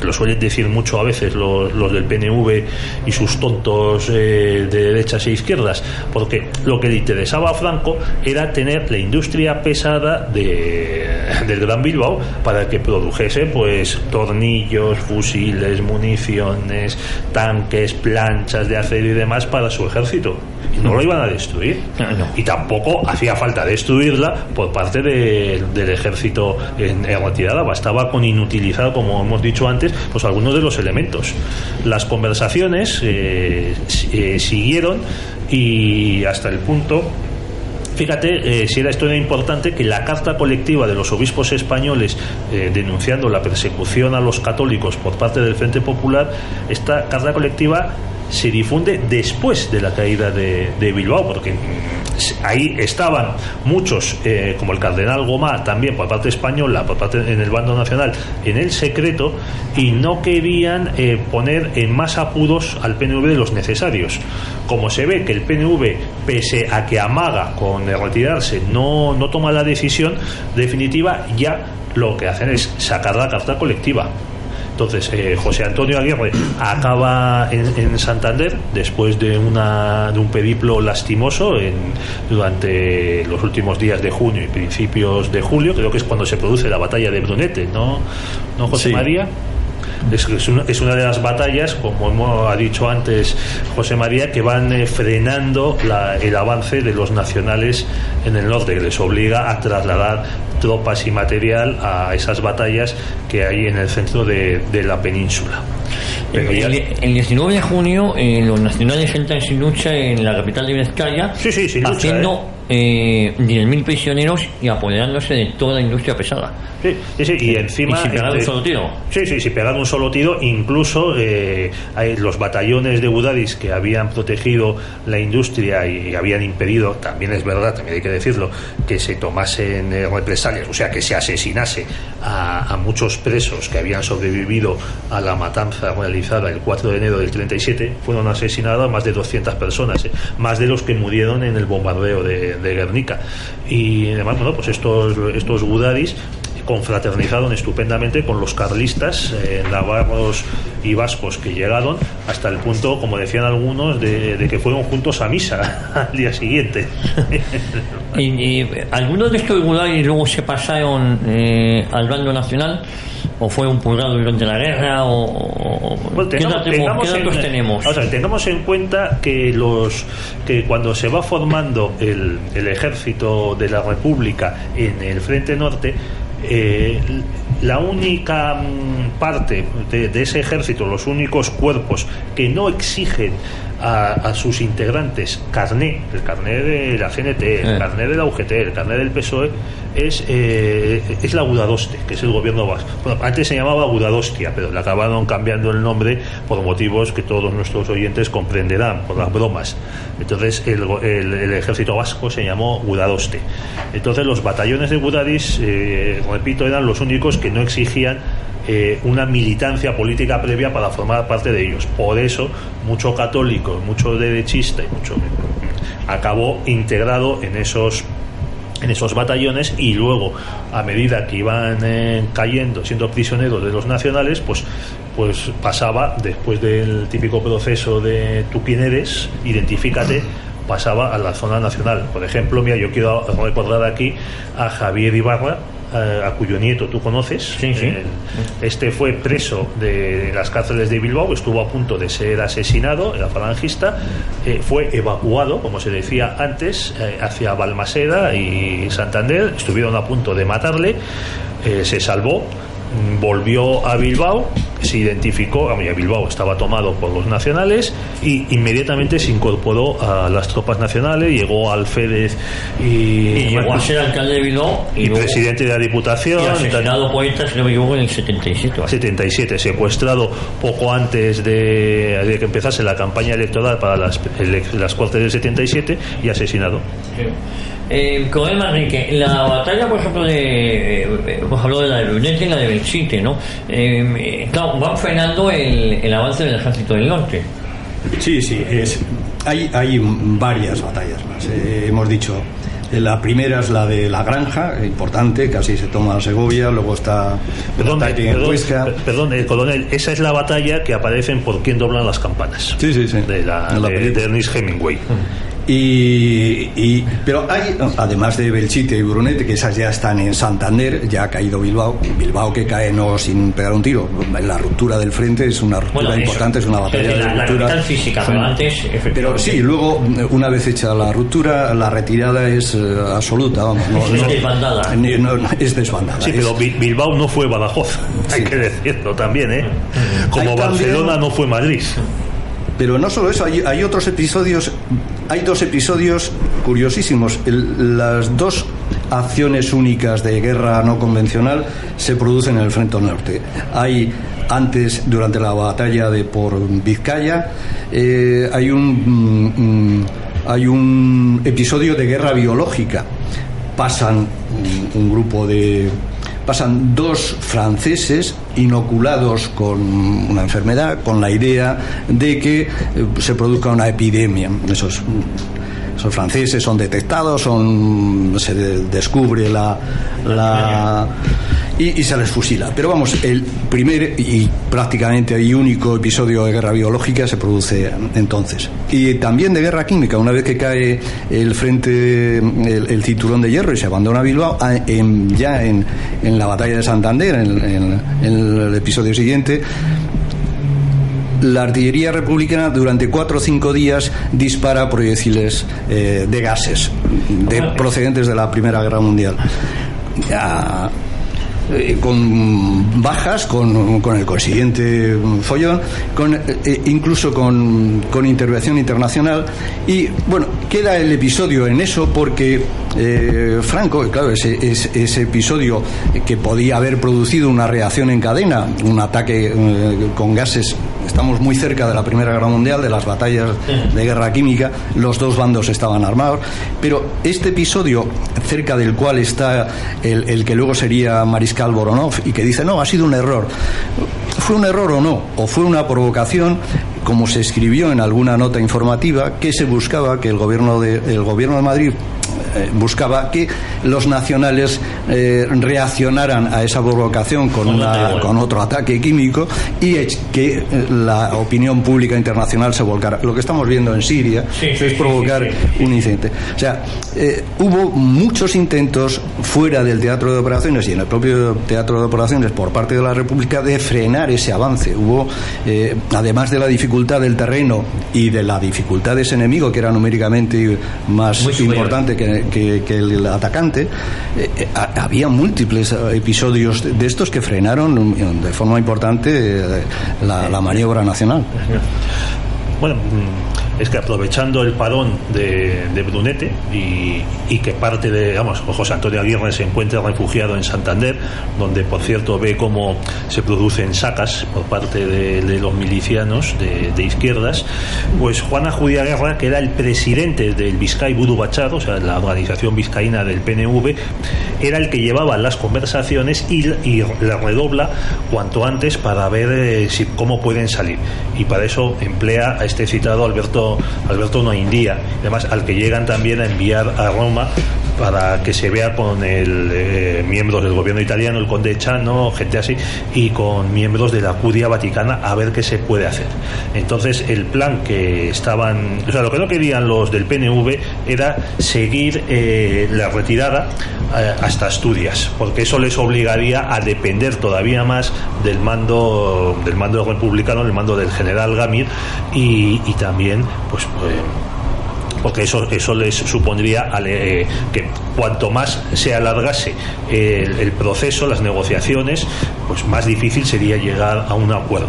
lo suelen decir mucho a veces los del PNV y sus tontos de derechas e izquierdas, porque lo que le interesaba a Franco era tener la industria pesada del Gran Bilbao para que produjese pues tornillos, fusiles, municiones, tanques, planchas de acero y demás para su ejército. Y no lo iban a destruir. No. Y tampoco hacía falta destruirla por parte del ejército en retirada. Bastaba con inutilizar, como hemos dicho antes, pues algunos de los elementos. Las conversaciones siguieron, y hasta el punto, fíjate, si era esto importante, que la carta colectiva de los obispos españoles denunciando la persecución a los católicos por parte del Frente Popular, esta carta colectiva se difunde después de la caída de Bilbao, porque ahí estaban muchos, como el cardenal Gomá, también por parte española, por parte en el bando nacional, en el secreto, y no querían poner en más apuros al PNV de los necesarios. Como se ve que el PNV, pese a que amaga con retirarse, no toma la decisión definitiva, ya lo que hacen es sacar la carta colectiva. Entonces José Antonio Aguirre acaba en Santander después de un periplo lastimoso durante los últimos días de junio y principios de julio. Creo que es cuando se produce la batalla de Brunete, ¿no José María? Es una de las batallas, como ha dicho antes José María, que van frenando el avance de los nacionales en el norte, que les obliga a trasladar tropas y material a esas batallas que hay en el centro de la península. El 19 de junio los nacionales entran sin lucha en la capital de Vizcaya, sin lucha, haciendo 10.000 prisioneros y apoderándose de toda la industria pesada. Y encima, y sin pegar un solo tiro. Sí, pegar un solo tiro. Incluso hay los batallones de gudaris que habían protegido la industria y habían impedido, también es verdad, también hay que decirlo, que se tomasen represalias, o sea, que se asesinase a muchos presos que habían sobrevivido a la matanza realizada el 4 de enero del 37. Fueron asesinadas más de 200 personas, más de los que murieron en el bombardeo de Guernica. Y además, bueno, pues estos gudaris confraternizaron estupendamente con los carlistas navarros y vascos que llegaron, hasta el punto, como decían algunos, de que fueron juntos a misa al día siguiente. ¿Y algunos de estos gudaris luego se pasaron al bando nacional? ¿O fue un purgado durante la guerra? Bueno, ¿Qué datos tenemos? O sea, tengamos en cuenta que cuando se va formando el ejército de la República en el Frente Norte, la única parte de ese ejército, los únicos cuerpos que no exigen a sus integrantes carné, el carné de la CNT, el carné de la UGT, el carné del PSOE, es la Gudadoste, que es el gobierno vasco. Bueno, antes se llamaba Gudadostia, pero le acabaron cambiando el nombre por motivos que todos nuestros oyentes comprenderán, por las bromas. Entonces el ejército vasco se llamó Gudadoste. Entonces los batallones de Gudadis, repito, eran los únicos que no exigían una militancia política previa para formar parte de ellos. Por eso mucho católico, mucho derechista y mucho acabó integrado en esos batallones, y luego, a medida que iban cayendo, siendo prisioneros de los nacionales, pues pasaba, después del típico proceso de tú quién eres, identifícate, pasaba a la zona nacional. Por ejemplo, mira, yo quiero recordar aquí a Javier Ibarra, a cuyo nieto tú conoces. Sí. Este fue preso de las cárceles de Bilbao, estuvo a punto de ser asesinado, era falangista, fue evacuado, como se decía antes, hacia Balmaseda y Santander, estuvieron a punto de matarle, se salvó, volvió a Bilbao, se identificó, Bilbao estaba tomado por los nacionales, y inmediatamente se incorporó a las tropas nacionales, llegó al Alférez y llegó a ser alcalde de Bilbao y presidente de la Diputación, y asesinado por ETA, si no me equivoco, en el 77, secuestrado poco antes de que empezase la campaña electoral para las Cortes del 77, y asesinado. Coronel Manrique, la batalla, por ejemplo, hemos hablado de la de Brunete y la de Belchite, ¿no? Claro, van frenando el avance del ejército del norte. Sí, hay varias batallas más. Hemos dicho, la primera es la de La Granja, importante, casi se toma Segovia, luego está Perdón, coronel, esa es la batalla que aparece en Por quién doblan las campanas. Sí. De Ernest Hemingway. Pero hay, además de Belchite y Brunete, que esas ya están en Santander, ya ha caído Bilbao que cae no sin pegar un tiro. La ruptura del frente es una ruptura importante, es una batalla de ruptura. La física, pero antes, pero sí, luego, una vez hecha la ruptura, la retirada es absoluta, vamos. Es desbandada. Sí, pero Bilbao no fue Badajoz, hay que decirlo también, ¿eh? Como Barcelona no fue Madrid. Pero no solo eso, hay otros episodios. Hay dos episodios curiosísimos. Las dos acciones únicas de guerra no convencional se producen en el frente norte. Hay antes, durante la batalla por Vizcaya, hay un episodio de guerra biológica. Pasan dos franceses inoculados con una enfermedad, con la idea de que se produzca una epidemia. Esos franceses son detectados, se descubre y se les fusila. Pero vamos, el primer y prácticamente y único episodio de guerra biológica se produce entonces. Y también de guerra química, una vez que cae el frente, el cinturón de hierro, y se abandona Bilbao, ya en la batalla de Santander, en el episodio siguiente, la artillería republicana durante 4 o 5 días dispara proyectiles de gases procedentes de la Primera Guerra Mundial. Con bajas, con el consiguiente follón, incluso con intervención internacional. Y bueno, queda el episodio en eso porque Franco, claro, ese episodio que podía haber producido una reacción en cadena, un ataque con gases. Estamos muy cerca de la Primera Guerra Mundial, de las batallas de guerra química, los dos bandos estaban armados, pero este episodio, cerca del cual está el que luego sería Mariscal Voronov, y que dice, no, ha sido un error. ¿Fue un error o no? ¿O fue una provocación, como se escribió en alguna nota informativa, que se buscaba, que el gobierno de Madrid buscaba que los nacionales reaccionaran a esa provocación con otro ataque químico, y que la opinión pública internacional se volcara? Lo que estamos viendo en Siria es provocar un incidente. O sea, hubo muchos intentos fuera del teatro de operaciones y en el propio teatro de operaciones por parte de la República de frenar ese avance. Hubo, además de la dificultad del terreno y de la dificultad de ese enemigo, que era numéricamente más importante que el atacante, había múltiples episodios de estos que frenaron de forma importante la maniobra nacional. Bueno, es que aprovechando el parón de Brunete y que parte de, vamos, José Antonio Aguirre se encuentra refugiado en Santander, donde por cierto ve cómo se producen sacas por parte de los milicianos de izquierdas, pues Juan Ajudiaguerra, que era el presidente del Bizkai Buru Batzar, o sea, la organización vizcaína del PNV, era el que llevaba las conversaciones y la redobla cuanto antes para ver cómo pueden salir, y para eso emplea a este citado Alberto Noindía, además al que llegan también a enviar a Roma para que se vea con miembros del gobierno italiano, el conde Chano, gente así, y con miembros de la curia vaticana, a ver qué se puede hacer. Entonces el plan que estaban, o sea, lo que no querían los del PNV era seguir la retirada hasta Asturias, porque eso les obligaría a depender todavía más del mando republicano, del mando del general Gamir, y también pues porque eso les supondría que cuanto más se alargase el proceso, las negociaciones, pues más difícil sería llegar a un acuerdo.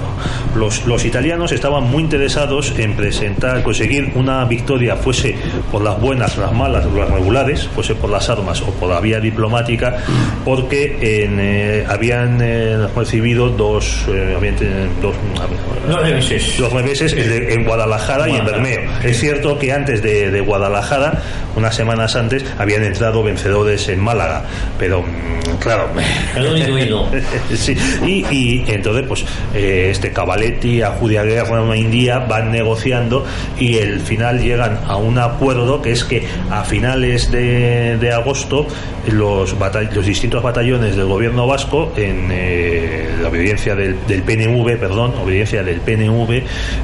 Los italianos estaban muy interesados en conseguir una victoria, fuese por las buenas, las malas, las regulares, fuese por las armas o por la vía diplomática, porque habían recibido dos reveses en Guadalajara y en Bermeo. Es cierto que antes de Guadalajara, unas semanas antes, habían entrado vencedores en Málaga, pero claro, sí, y entonces pues este Cavaletti, Ajudiaguerra, Noindía van negociando, y al final llegan a un acuerdo, que es que a finales de agosto los distintos batallones del gobierno vasco, en la obediencia del PNV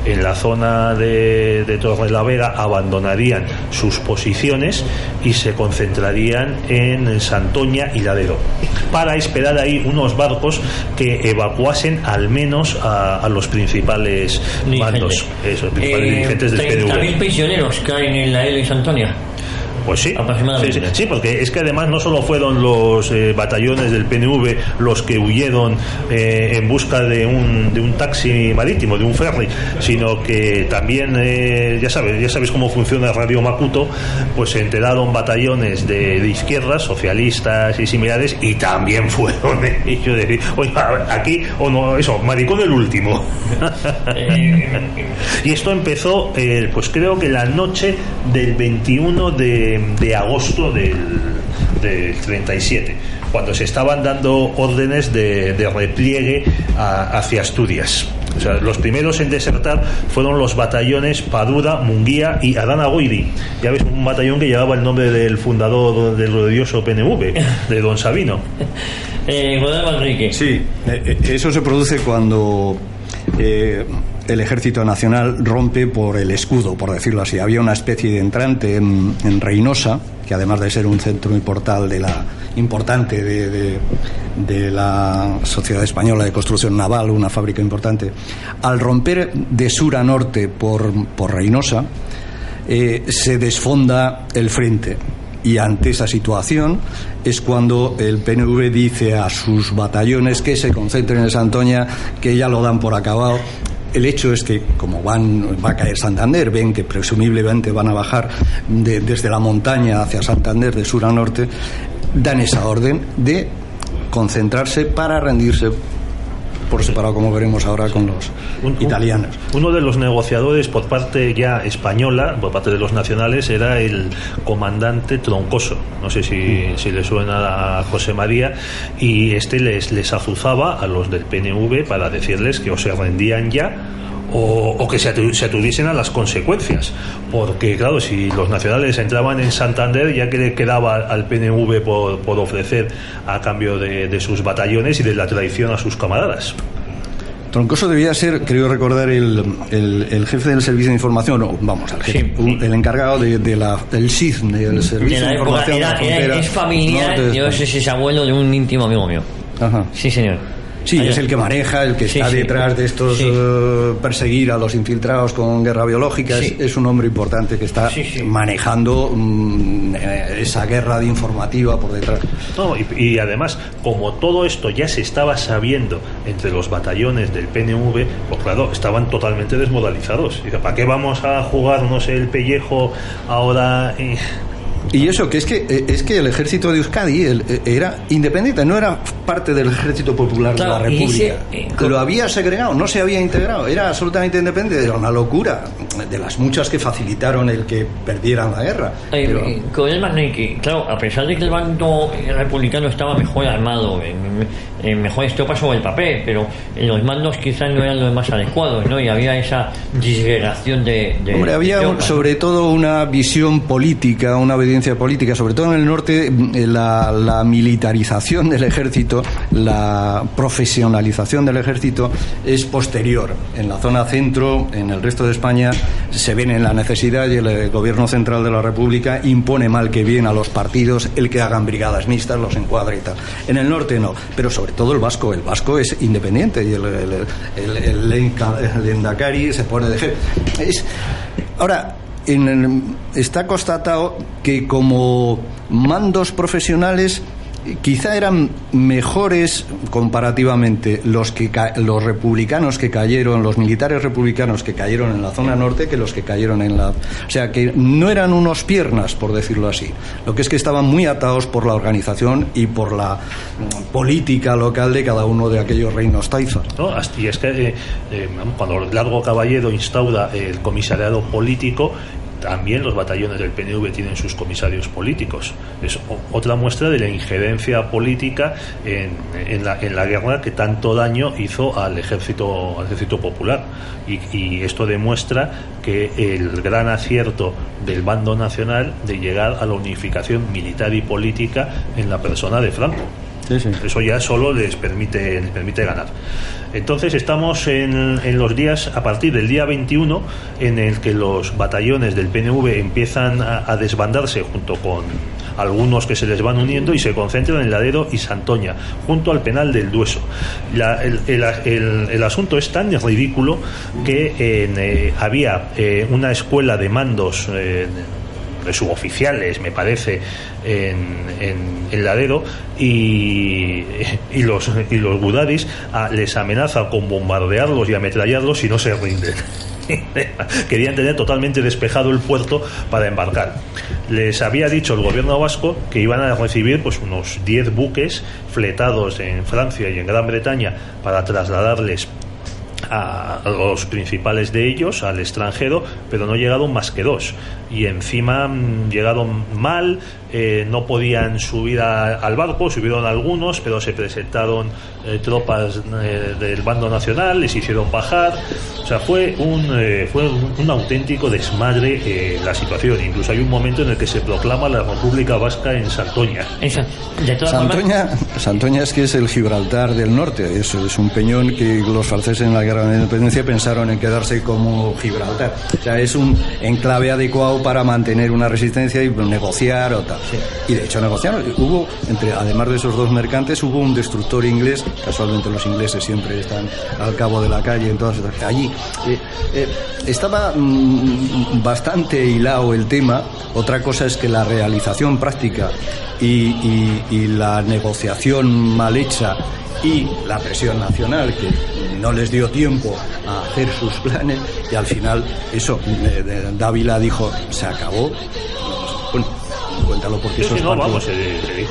en la zona de Torrelavega, abandonarían sus posiciones y se concentrarían en Santoña y Ladero, para esperar ahí unos barcos que evacuasen al menos a los principales mandos, los principales dirigentes del PNV. 30.000 prisioneros caen en la L y Santoña. Pues sí, aproximadamente. Sí, porque es que además no solo fueron los batallones del PNV los que huyeron en busca de un taxi marítimo, de un ferry, sino que también, ya sabes cómo funciona Radio Macuto, pues se enteraron batallones de izquierdas, socialistas y similares, y también fueron ellos decir, oiga, aquí, o no, eso, maricón el último. Y esto empezó, pues creo que la noche del 21 de agosto del 37, cuando se estaban dando órdenes de repliegue hacia Asturias. O sea, los primeros en desertar fueron los batallones Padura, Munguía y Adana Goiri. Ya ves, un batallón que llevaba el nombre del fundador del glorioso PNV, de don Sabino. Enrique. Sí, eso se produce cuando el Ejército Nacional rompe por el escudo, por decirlo así. Había una especie de entrante en Reynosa, que además de ser un centro importante de la Sociedad Española de Construcción Naval, una fábrica importante, al romper de sur a norte por Reynosa, se desfonda el frente. Y ante esa situación es cuando el PNV dice a sus batallones que se concentren en Santoña, que ya lo dan por acabado. El hecho es que, como va a caer Santander, ven que presumiblemente van a bajar desde la montaña hacia Santander, de sur a norte, dan esa orden de concentrarse para rendirse por separado, como veremos ahora con los italianos. Uno de los negociadores por parte ya española, por parte de los nacionales, era el comandante Troncoso. No sé si le suena a José María, y este les azuzaba a los del PNV para decirles que o se rendían ya o que se atuviesen a las consecuencias, porque claro, si los nacionales entraban en Santander, ya que le quedaba al PNV por ofrecer a cambio de sus batallones y de la traición a sus camaradas. Troncoso debía ser, creo recordar, el jefe del servicio de información, el encargado del SID, del servicio de información. Es familiar, yo sé si es abuelo de un íntimo amigo mío. Ajá. Sí, señor. Sí, es el que maneja, el que está detrás de estos perseguir a los infiltrados con guerra biológica. Es un hombre importante que está manejando esa guerra de informativa por detrás. No, y además, como todo esto ya se estaba sabiendo entre los batallones del PNV, pues claro, estaban totalmente desmoralizados. Dice, ¿para qué vamos a jugarnos el pellejo ahora? Y eso, que es que el ejército de Euskadi era independiente, no era parte del ejército popular de la República. Lo había segregado, no se había integrado, era absolutamente independiente. Era una locura, de las muchas que facilitaron el que perdieran la guerra. Con el Manrique, claro, a pesar de que el bando republicano estaba mejor armado, en mejores tropas sobre el papel, pero los mandos quizás no eran los más adecuados, ¿no? Y había esa disgregación de Hombre, había tropas, sobre todo una visión política, una obediencia política, sobre todo en el norte. La militarización del ejército, la profesionalización del ejército es posterior. En la zona centro, en el resto de España, se ven en la necesidad, y el gobierno central de la República impone mal que bien a los partidos el que hagan brigadas mixtas, los encuadre y tal. En el norte no, pero sobre todo el vasco es independiente, y el Lehendakari se pone de jefe. Ahora, está constatado que como mandos profesionales quizá eran mejores comparativamente los republicanos que cayeron, los militares republicanos que cayeron en la zona norte, que los que cayeron o sea, que no eran unos piernas, por decirlo así. Lo que es que estaban muy atados por la organización y por la política local de cada uno de aquellos reinos taifas. No, y es que cuando Largo Caballero instaura el comisariado político, también los batallones del PNV tienen sus comisarios políticos. Es otra muestra de la injerencia política en la guerra que tanto daño hizo al ejército popular. Y esto demuestra que el gran acierto del bando nacional de llegar a la unificación militar y política en la persona de Franco. Eso ya solo les permite ganar. Entonces estamos en los días, a partir del día 21, en el que los batallones del PNV empiezan a desbandarse junto con algunos que se les van uniendo y se concentran en Ladero y Santoña, junto al penal del Dueso. El asunto es tan ridículo que había una escuela de mandos de suboficiales, me parece, en Ladero, y los gudaris les amenazan con bombardearlos y ametrallarlos si no se rinden. Querían tener totalmente despejado el puerto para embarcar. Les había dicho el gobierno vasco que iban a recibir pues unos 10 buques fletados en Francia y en Gran Bretaña para trasladarles a los principales de ellos al extranjero, pero no llegaron más que 2, y encima llegaron mal, no podían subir al barco, subieron algunos, pero se presentaron tropas del bando nacional, les hicieron bajar. O sea, fue un auténtico desmadre la situación. Incluso hay un momento en el que se proclama la República Vasca en Santoña. Santoña es que es el Gibraltar del norte. Eso es un peñón que los franceses en la guerra de independencia pensaron en quedarse como Gibraltar. O sea, es un enclave adecuado para mantener una resistencia y negociar o tal. Y de hecho negociaron. Además de esos 2 mercantes, hubo un destructor inglés. Casualmente los ingleses siempre están al cabo de la calle en todas estas. Allí estaba bastante hilado el tema. Otra cosa es que la realización práctica y la negociación mal hecha y la presión nacional, que no les dio tiempo a hacer sus planes, y al final eso, Dávila dijo, se acabó. Bueno, cuéntalo, porque eso es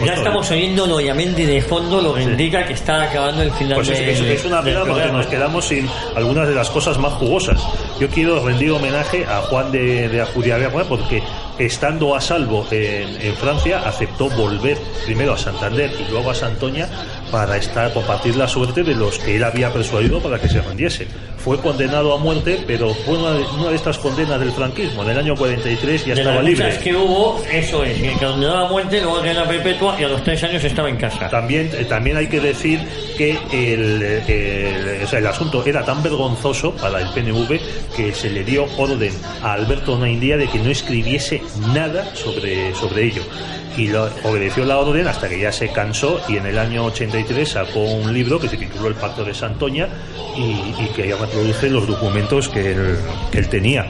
ya estamos oyendo obviamente de fondo lo que indica que está acabando el final. Pues es una pena, porque nos quedamos sin algunas de las cosas más jugosas. Yo quiero rendir homenaje a Juan de Ajuriaguerra, porque estando a salvo en Francia aceptó volver primero a Santander y luego a Santoña para compartir la suerte de los que él había persuadido para que se rendiesen. Fue condenado a muerte, pero fue una de estas condenas del franquismo. En el año 43 ya estaba libre. Las que hubo, eso es, que condenado a muerte, luego cadena perpetua, y a los 3 años estaba en casa. También hay que decir que el asunto era tan vergonzoso para el PNV que se le dio orden a Alberto Naindía de que no escribiese nada sobre ello. y obedeció la orden hasta que ya se cansó, y en el año 83 sacó un libro que se tituló El Pacto de Santoña, y que ya reproduce los documentos que él tenía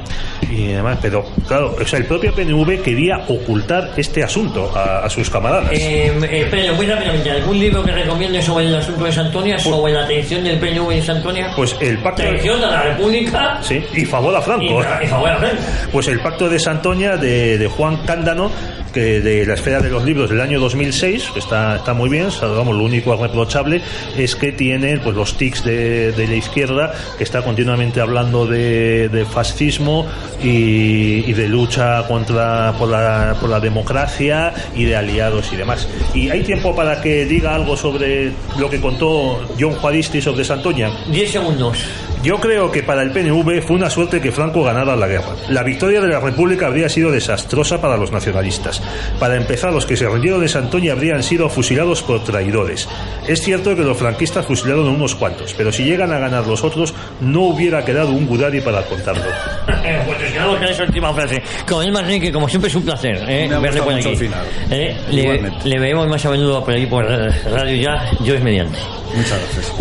y demás. Pero claro, o sea, el propio PNV quería ocultar este asunto a sus camaradas. Pero muy rápidamente, ¿algún libro que recomiende sobre el asunto de Santoña, sobre la traición del PNV de Santoña? Pues el pacto traición a la República, sí, y favor a Franco. Y favor a Franco. Pues el Pacto de Santoña de Juan Cándano, que de la Esfera de los Libros del año 2006, que está muy bien. Vamos, lo único reprochable es que tiene pues los tics de la izquierda, que está continuamente hablando de fascismo y de lucha por la democracia y de aliados y demás. Y hay tiempo para que diga algo sobre lo que contó John Juaristi sobre Santoña. 10 segundos. Yo creo que para el PNV fue una suerte que Franco ganara la guerra. La victoria de la República habría sido desastrosa para los nacionalistas. Para empezar, los que se rindieron en Santoña habrían sido fusilados por traidores. Es cierto que los franquistas fusilaron a unos cuantos, pero si llegan a ganar los otros, no hubiera quedado un Gudari para contarlo. Pues claro que es la última frase. Con el Manrique, como siempre, es un placer verle por aquí. Le vemos más a menudo por ahí por Radio Ya, yo es mediante. Muchas gracias.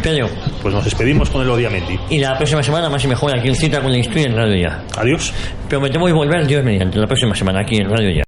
Pedro. Pues nos despedimos con el Odiamendi. Y la próxima semana, más y mejor, aquí en Cita con la Historia en Radio Ya. Adiós. Prometemos volver, Dios mediante, la próxima semana aquí en Radio Ya.